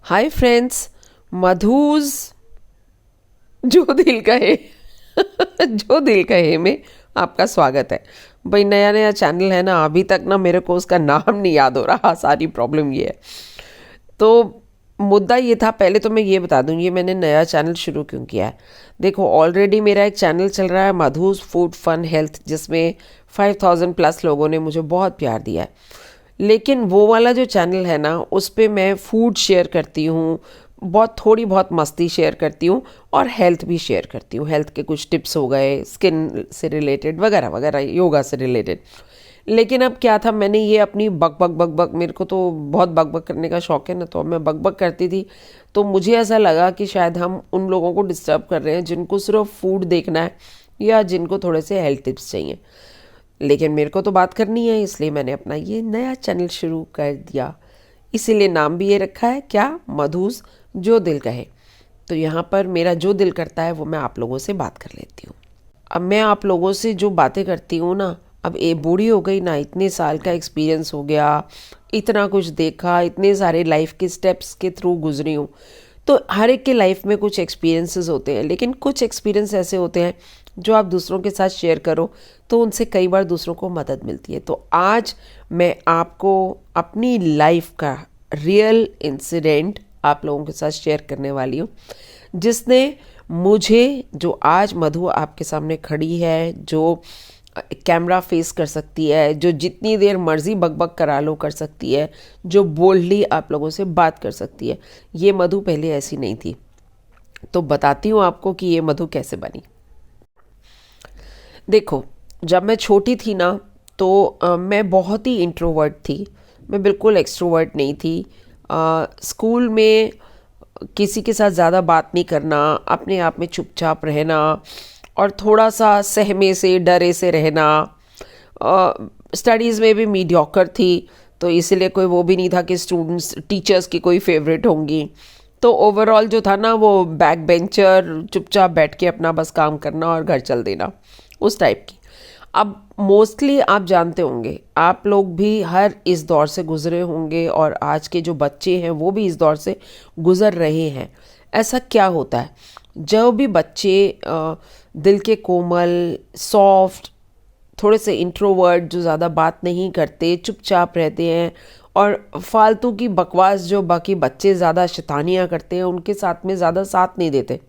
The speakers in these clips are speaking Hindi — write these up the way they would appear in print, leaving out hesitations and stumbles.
हाय फ्रेंड्स, मधुज जो दिल कहे जो दिल कहे में आपका स्वागत है। भाई नया नया चैनल है ना, अभी तक ना मेरे को उसका नाम नहीं याद हो रहा। सारी प्रॉब्लम ये है। तो मुद्दा ये था, पहले तो मैं ये बता दूँ ये मैंने नया चैनल शुरू क्यों किया है। देखो, ऑलरेडी मेरा एक चैनल चल रहा है मधुज फूड फन हेल्थ, जिसमें 5000 प्लस लोगों ने मुझे बहुत प्यार दिया है। लेकिन वो वाला जो चैनल है ना, उस पे मैं फूड शेयर करती हूँ, बहुत थोड़ी बहुत मस्ती शेयर करती हूँ और हेल्थ भी शेयर करती हूँ। हेल्थ के कुछ टिप्स हो गए, स्किन से रिलेटेड वगैरह वगैरह, योगा से रिलेटेड। लेकिन अब क्या था, मैंने ये अपनी बक बक बक बक, मेरे को तो बहुत बक बक करने का शौक है ना, तो मैं बक बक करती थी। तो मुझे ऐसा लगा कि शायद हम उन लोगों को डिस्टर्ब कर रहे हैं जिनको सिर्फ फूड देखना है या जिनको थोड़े से हेल्थ टिप्स चाहिए। लेकिन मेरे को तो बात करनी है, इसलिए मैंने अपना ये नया चैनल शुरू कर दिया। इसीलिए नाम भी ये रखा है, क्या, मधुज जो दिल कहे। तो यहाँ पर मेरा जो दिल करता है वो मैं आप लोगों से बात कर लेती हूँ। अब मैं आप लोगों से जो बातें करती हूँ ना, अब ये बूढ़ी हो गई ना, इतने साल का एक्सपीरियंस हो गया, इतना कुछ देखा, इतने सारे लाइफ के स्टेप्स के थ्रू गुजरी हूँ। तो हर एक के लाइफ में कुछ एक्सपीरियंसेस होते हैं, लेकिन कुछ एक्सपीरियंस ऐसे होते हैं जो आप दूसरों के साथ शेयर करो तो उनसे कई बार दूसरों को मदद मिलती है। तो आज मैं आपको अपनी लाइफ का रियल इंसिडेंट आप लोगों के साथ शेयर करने वाली हूँ, जिसने मुझे, जो आज मधु आपके सामने खड़ी है, जो कैमरा फेस कर सकती है, जो जितनी देर मर्जी बकबक करा लो कर सकती है, जो बोल्डली आप लोगों से बात कर सकती है, ये मधु पहले ऐसी नहीं थी। तो बताती हूँ आपको कि ये मधु कैसे बनी। देखो, जब मैं छोटी थी ना, तो मैं बहुत ही इंट्रोवर्ट थी। मैं बिल्कुल एक्सट्रोवर्ट नहीं थी। स्कूल में किसी के साथ ज़्यादा बात नहीं करना, अपने आप में चुपचाप रहना और थोड़ा सा सहमे से डरे से रहना। स्टडीज़ में भी मीडियोकर थी, तो इसीलिए कोई वो भी नहीं था कि स्टूडेंट्स टीचर्स की कोई फेवरेट होंगी। तो ओवरऑल जो था ना, वो बैक बेंचर, चुपचाप बैठ के अपना बस काम करना और घर चल देना, उस टाइप की। अब मोस्टली आप जानते होंगे, आप लोग भी हर इस दौर से गुजरे होंगे और आज के जो बच्चे हैं वो भी इस दौर से गुजर रहे हैं। ऐसा क्या होता है, जब भी बच्चे दिल के कोमल, सॉफ्ट, थोड़े से इंट्रोवर्ट, जो ज़्यादा बात नहीं करते, चुपचाप रहते हैं और फालतू की बकवास जो बाकी बच्चे ज़्यादा शैतानियाँ करते हैं उनके साथ में ज़्यादा साथ नहीं देते,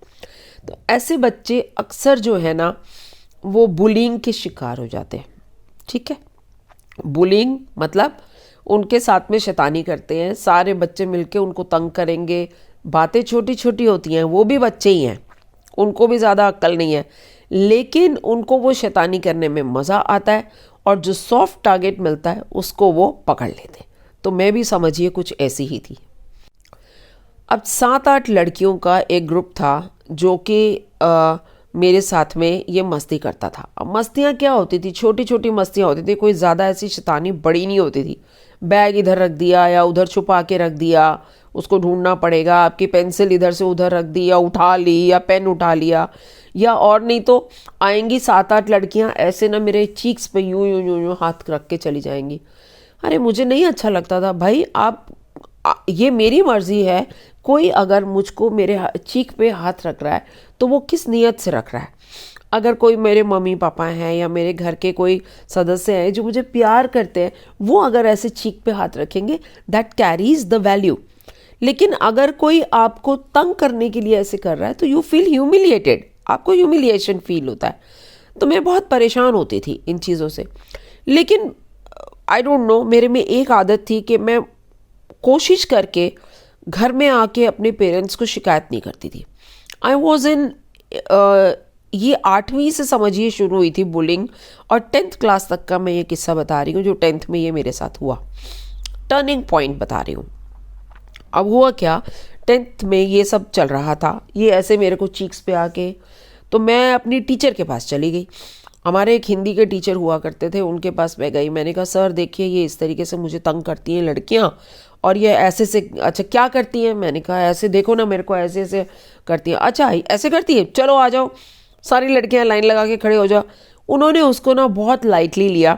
तो ऐसे बच्चे अक्सर जो है ना, वो बुलिंग के शिकार हो जाते हैं। ठीक है, बुलिंग मतलब उनके साथ में शैतानी करते हैं, सारे बच्चे मिलके उनको तंग करेंगे। बातें छोटी छोटी होती हैं, वो भी बच्चे ही हैं, उनको भी ज़्यादा अक्ल नहीं है, लेकिन उनको वो शैतानी करने में मज़ा आता है और जो सॉफ्ट टारगेट मिलता है उसको वो पकड़ लेते हैं। तो मैं भी समझिए कुछ ऐसी ही थी। अब 7-8 लड़कियों का एक ग्रुप था जो कि मेरे साथ में ये मस्ती करता था। अब मस्तियाँ क्या होती थी, छोटी छोटी मस्तियाँ होती थी, कोई ज़्यादा ऐसी शैतानी बड़ी नहीं होती थी। बैग इधर रख दिया या उधर छुपा के रख दिया, उसको ढूंढना पड़ेगा, आपकी पेंसिल इधर से उधर रख दी या उठा ली या पेन उठा लिया, या और नहीं तो आएंगी 7-8 लड़कियाँ ऐसे ना मेरे चीक्स पे यूं यूं यूं यूं हाथ रख के चली जाएंगी। अरे मुझे नहीं अच्छा लगता था भाई। आप ये मेरी मर्जी है, कोई अगर मुझको मेरे चीक पे हाथ रख रहा है तो वो किस नीयत से रख रहा है। अगर कोई मेरे मम्मी पापा हैं या मेरे घर के कोई सदस्य हैं जो मुझे प्यार करते हैं, वो अगर ऐसे चीक पे हाथ रखेंगे, दैट कैरीज द वैल्यू। लेकिन अगर कोई आपको तंग करने के लिए ऐसे कर रहा है तो यू फील ह्यूमिलिएटेड, आपको ह्यूमिलिएशन फील होता है। तो मैं बहुत परेशान होती थी इन चीज़ों से। लेकिन आई डोंट नो, मेरे में एक आदत थी कि मैं कोशिश करके घर में आके अपने पेरेंट्स को शिकायत नहीं करती थी। आई वॉज इन, ये 8वीं से समझिए शुरू हुई थी बुलिंग, और 10th क्लास तक का मैं ये किस्सा बता रही हूँ जो 10th में ये मेरे साथ हुआ। टर्निंग पॉइंट बता रही हूँ। अब हुआ क्या, 10th में ये सब चल रहा था, ये ऐसे मेरे को चीक्स पे आके, तो मैं अपनी टीचर के पास चली गई। हमारे एक हिंदी के टीचर हुआ करते थे, उनके पास मैं गई। मैंने कहा, सर देखिए ये इस तरीके से मुझे तंग करती हैं लड़कियां, और ये ऐसे से, अच्छा क्या करती हैं? मैंने कहा ऐसे देखो ना, मेरे को ऐसे ऐसे करती हैं। अच्छा ऐसे करती है, चलो आ जाओ, सारी लड़कियां लाइन लगा के खड़े हो जाओ। उन्होंने उसको ना बहुत लाइटली लिया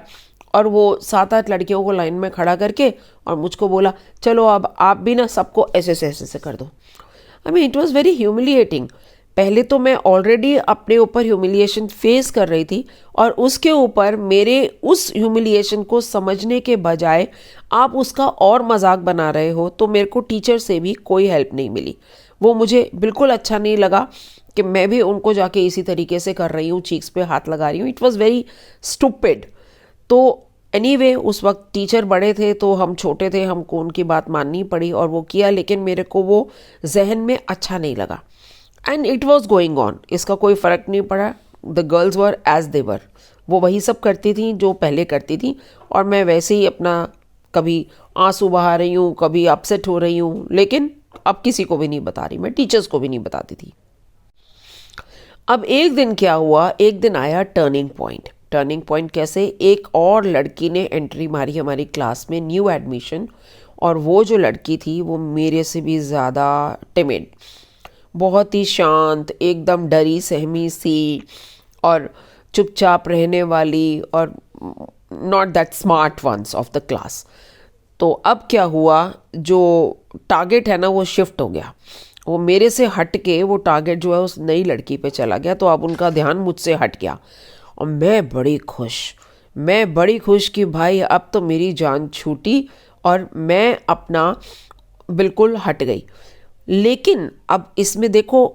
और वो 7-8 लड़कियों को लाइन में खड़ा करके और मुझको बोला चलो अब आप भी ना सबको ऐसे ऐसे ऐसे ऐसे कर दो। I mean it was very humiliating. पहले तो मैं ऑलरेडी अपने ऊपर ह्यूमिलिएशन फेस कर रही थी और उसके ऊपर मेरे उस ह्यूमिलिएशन को समझने के बजाय आप उसका और मजाक बना रहे हो, तो मेरे को टीचर से भी कोई हेल्प नहीं मिली। वो मुझे बिल्कुल अच्छा नहीं लगा कि मैं भी उनको जाके इसी तरीके से कर रही हूँ, चीक्स पे हाथ लगा रही हूँ। It was very stupid. तो एनीवे उस वक्त टीचर बड़े थे तो हम छोटे थे, हमको उनकी बात माननी पड़ी और वो किया, लेकिन मेरे को वो जहन में अच्छा नहीं लगा। And it was going on, इसका कोई फ़र्क नहीं पड़ा। The girls were as they were, वो वही सब करती थी जो पहले करती थी और मैं वैसे ही अपना कभी आंसू बहा रही हूँ, कभी अपसेट हो रही हूँ, लेकिन अब किसी को भी नहीं बता रही, मैं टीचर्स को भी नहीं बताती थी। अब एक दिन क्या हुआ, एक दिन आया टर्निंग पॉइंट। टर्निंग पॉइंट कैसे, एक और लड़की ने एंट्री मारी हमारी क्लास में, न्यू एडमिशन, और वो जो लड़की थी वो मेरे से भी ज़्यादा टिमिड, बहुत ही शांत, एकदम डरी सहमी सी और चुपचाप रहने वाली, और not that smart ones of the class. तो अब क्या हुआ, जो टारगेट है ना वो शिफ्ट हो गया, वो मेरे से हट के वो टारगेट जो है उस नई लड़की पे चला गया। तो अब उनका ध्यान मुझसे हट गया और मैं बड़ी खुश कि भाई अब तो मेरी जान छूटी और मैं अपना बिल्कुल हट गई। लेकिन अब इसमें देखो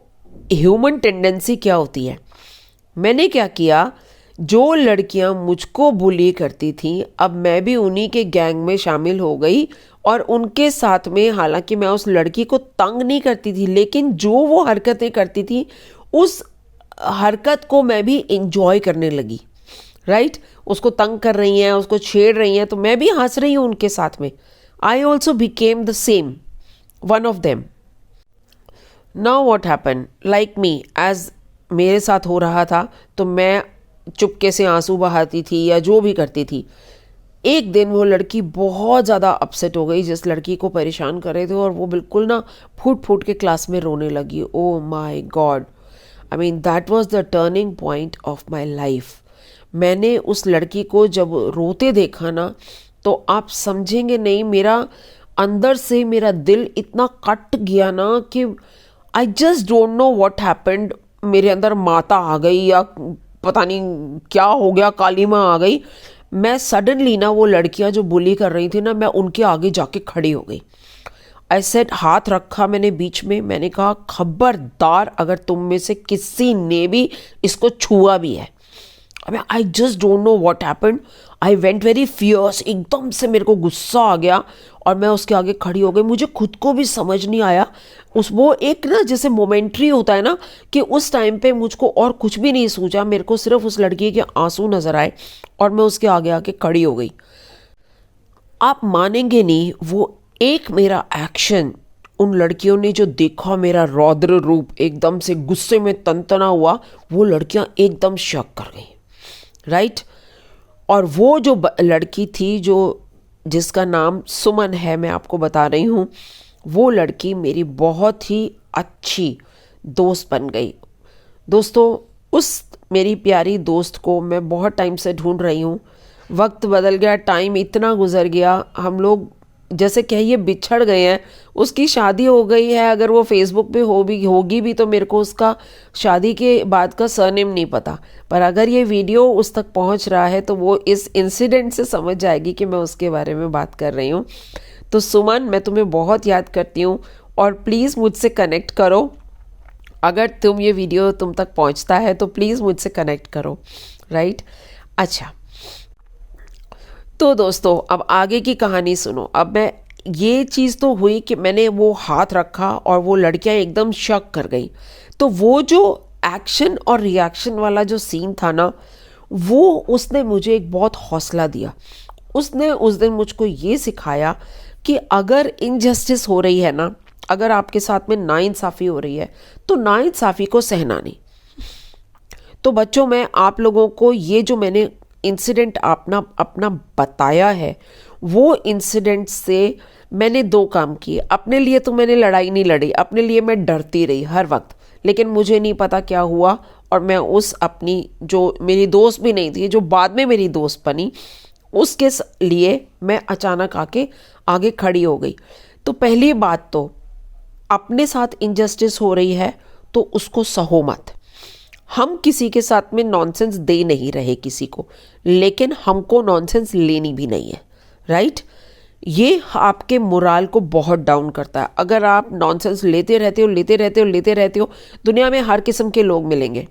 ह्यूमन टेंडेंसी क्या होती है। मैंने क्या किया, जो लड़कियां मुझको बुली करती थी अब मैं भी उन्हीं के गैंग में शामिल हो गई और उनके साथ में, हालांकि मैं उस लड़की को तंग नहीं करती थी, लेकिन जो वो हरकतें करती थी उस हरकत को मैं भी इंजॉय करने लगी। राइट, उसको तंग कर रही हैं, उसको छेड़ रही हैं, तो मैं भी हंस रही हूँ उनके साथ में। I also became the same one of them. Now what happen, like me, as मेरे साथ हो रहा था तो मैं चुपके से आंसू बहाती थी या जो भी करती थी। एक दिन वो लड़की बहुत ज़्यादा अपसेट हो गई जिस लड़की को परेशान कर रहे थे, और वो बिल्कुल ना फूट फूट के क्लास में रोने लगी। Oh my God, I mean that was the turning point of my life. मैंने उस लड़की को जब रोते देखा ना, तो आप समझेंगे नहीं, मेरा अंदर से मेरा दिल इतना कट गया ना कि आई just don't know what happened. मेरे अंदर माता आ गई या पता नहीं क्या हो गया, काली माँ आ गई। मैं सडनली ना, वो लड़कियां जो बुली कर रही थी ना, मैं उनके आगे जाके खड़ी हो गई। आई सेड, हाथ रखा मैंने बीच में, मैंने कहा खबरदार अगर तुम में से किसी ने भी इसको छुआ भी है। I just don't know what happened, I went very fierce, एकदम से मेरे को गुस्सा आ गया और मैं उसके आगे खड़ी हो गई। मुझे खुद को भी समझ नहीं आया, वो एक ना जैसे मोमेंट्री होता है ना, कि उस टाइम पे मुझको और कुछ भी नहीं सूझा, मेरे को सिर्फ उस लड़की के आंसू नजर आए और मैं उसके आगे आके खड़ी हो गई। आप मानेंगे नहीं, वो एक मेरा एक्शन, उन लड़कियों ने जो देखा मेरा रौद्र रूप, एकदम से गुस्से में तनतना हुआ, वो लड़कियां एकदम शक कर गई। राइट, और वो जो लड़की थी जिसका नाम सुमन है, मैं आपको बता रही हूँ, वो लड़की मेरी बहुत ही अच्छी दोस्त बन गई। दोस्तों, उस मेरी प्यारी दोस्त को मैं बहुत टाइम से ढूंढ रही हूँ। वक्त बदल गया, टाइम इतना गुजर गया, हम लोग जैसे कहिए बिछड़ गए हैं। उसकी शादी हो गई है, अगर वो फेसबुक पे होगी भी तो मेरे को उसका शादी के बाद का सरनेम नहीं पता, पर अगर ये वीडियो उस तक पहुंच रहा है तो वो इस इंसिडेंट से समझ जाएगी कि मैं उसके बारे में बात कर रही हूँ। तो सुमन, मैं तुम्हें बहुत याद करती हूँ और प्लीज़ मुझसे कनेक्ट करो। अगर ये वीडियो तुम तक पहुँचता है तो प्लीज़ मुझसे कनेक्ट करो। राइट, अच्छा, तो दोस्तों अब आगे की कहानी सुनो। अब मैं, ये चीज़ तो हुई कि मैंने वो हाथ रखा और वो लड़कियां एकदम शक कर गई। तो वो जो एक्शन और रिएक्शन वाला जो सीन था ना, वो उसने मुझे एक बहुत हौसला दिया। उसने उस दिन मुझको ये सिखाया कि अगर इनजस्टिस हो रही है ना, अगर आपके साथ में नाइंसाफ़ी हो रही है तो नाइंसाफ़ी को सहना नहीं। तो बच्चों, मैं आप लोगों को ये जो मैंने इंसिडेंट अपना बताया है, वो इंसिडेंट से मैंने 2 काम किए। अपने लिए तो मैंने लड़ाई नहीं लड़ी, अपने लिए मैं डरती रही हर वक्त, लेकिन मुझे नहीं पता क्या हुआ और मैं उस अपनी, जो मेरी दोस्त भी नहीं थी, जो बाद में मेरी दोस्त बनी, उसके लिए मैं अचानक आके आगे खड़ी हो गई। तो पहली बात तो अपने साथ इनजस्टिस हो रही है तो उसको सहो मत। हम किसी के साथ में नॉनसेंस दे नहीं रहे किसी को, लेकिन हमको नॉनसेंस लेनी भी नहीं है, राइट। ये आपके मोराल को बहुत डाउन करता है। अगर आप नॉनसेंस लेते रहते हो लेते रहते हो लेते रहते हो, दुनिया में हर किस्म के लोग मिलेंगे।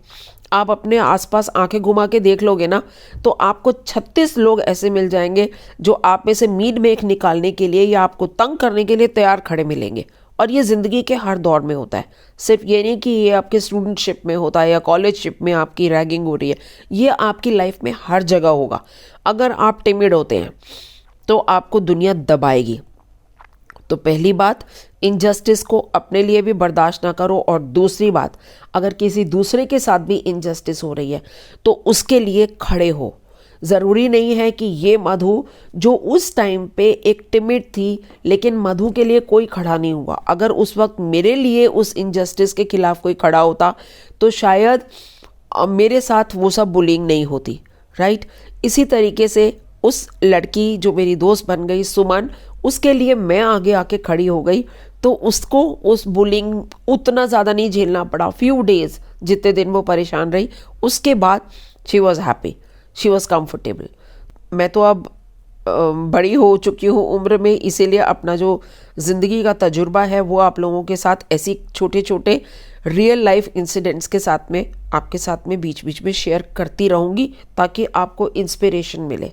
आप अपने आसपास आंखें घुमा के देख लोगे ना, तो आपको 36 लोग ऐसे मिल जाएंगे जो आप में से मीड मेक निकालने के लिए या आपको तंग करने के लिए तैयार खड़े मिलेंगे। और ये ज़िंदगी के हर दौर में होता है, सिर्फ ये नहीं कि ये आपके स्टूडेंटशिप में होता है या कॉलेजशिप में आपकी रैगिंग हो रही है, ये आपकी लाइफ में हर जगह होगा। अगर आप टिमिड होते हैं तो आपको दुनिया दबाएगी। तो पहली बात, इनजस्टिस को अपने लिए भी बर्दाश्त ना करो। और दूसरी बात, अगर किसी दूसरे के साथ भी इनजस्टिस हो रही है तो उसके लिए खड़े हो। ज़रूरी नहीं है कि ये मधु जो उस टाइम पे एक टिमिड थी, लेकिन मधु के लिए कोई खड़ा नहीं हुआ। अगर उस वक्त मेरे लिए उस इनजस्टिस के खिलाफ कोई खड़ा होता तो शायद मेरे साथ वो सब बुलिंग नहीं होती, राइट। इसी तरीके से उस लड़की जो मेरी दोस्त बन गई सुमन, उसके लिए मैं आगे आके खड़ी हो गई तो उसको उस बुलिंग उतना ज़्यादा नहीं झेलना पड़ा। फ्यू डेज जितने दिन वो परेशान रही, उसके बाद she was happy, she was comfortable. मैं तो अब बड़ी हो चुकी हूँ उम्र में, इसीलिए अपना जो ज़िंदगी का तजुर्बा है वो आप लोगों के साथ ऐसी छोटे छोटे रियल लाइफ इंसिडेंट्स के साथ में आपके साथ में बीच बीच में शेयर करती रहूँगी, ताकि आपको इंस्पिरेशन मिले।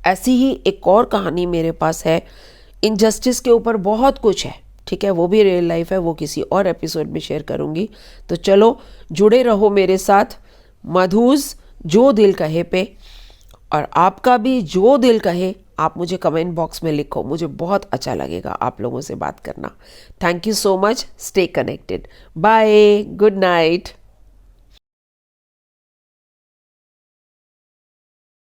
ऐसी ही एक और कहानी मेरे पास है, इनजस्टिस के ऊपर बहुत कुछ है, ठीक है, वो भी रियल लाइफ है, वो किसी और एपिसोड में शेयर करूँगी। तो चलो जुड़े रहो मेरे साथ मधुज जो दिल कहे पे, और आपका भी जो दिल कहे आप मुझे कमेंट बॉक्स में लिखो, मुझे बहुत अच्छा लगेगा आप लोगों से बात करना। Thank you so much, stay connected, bye, good night.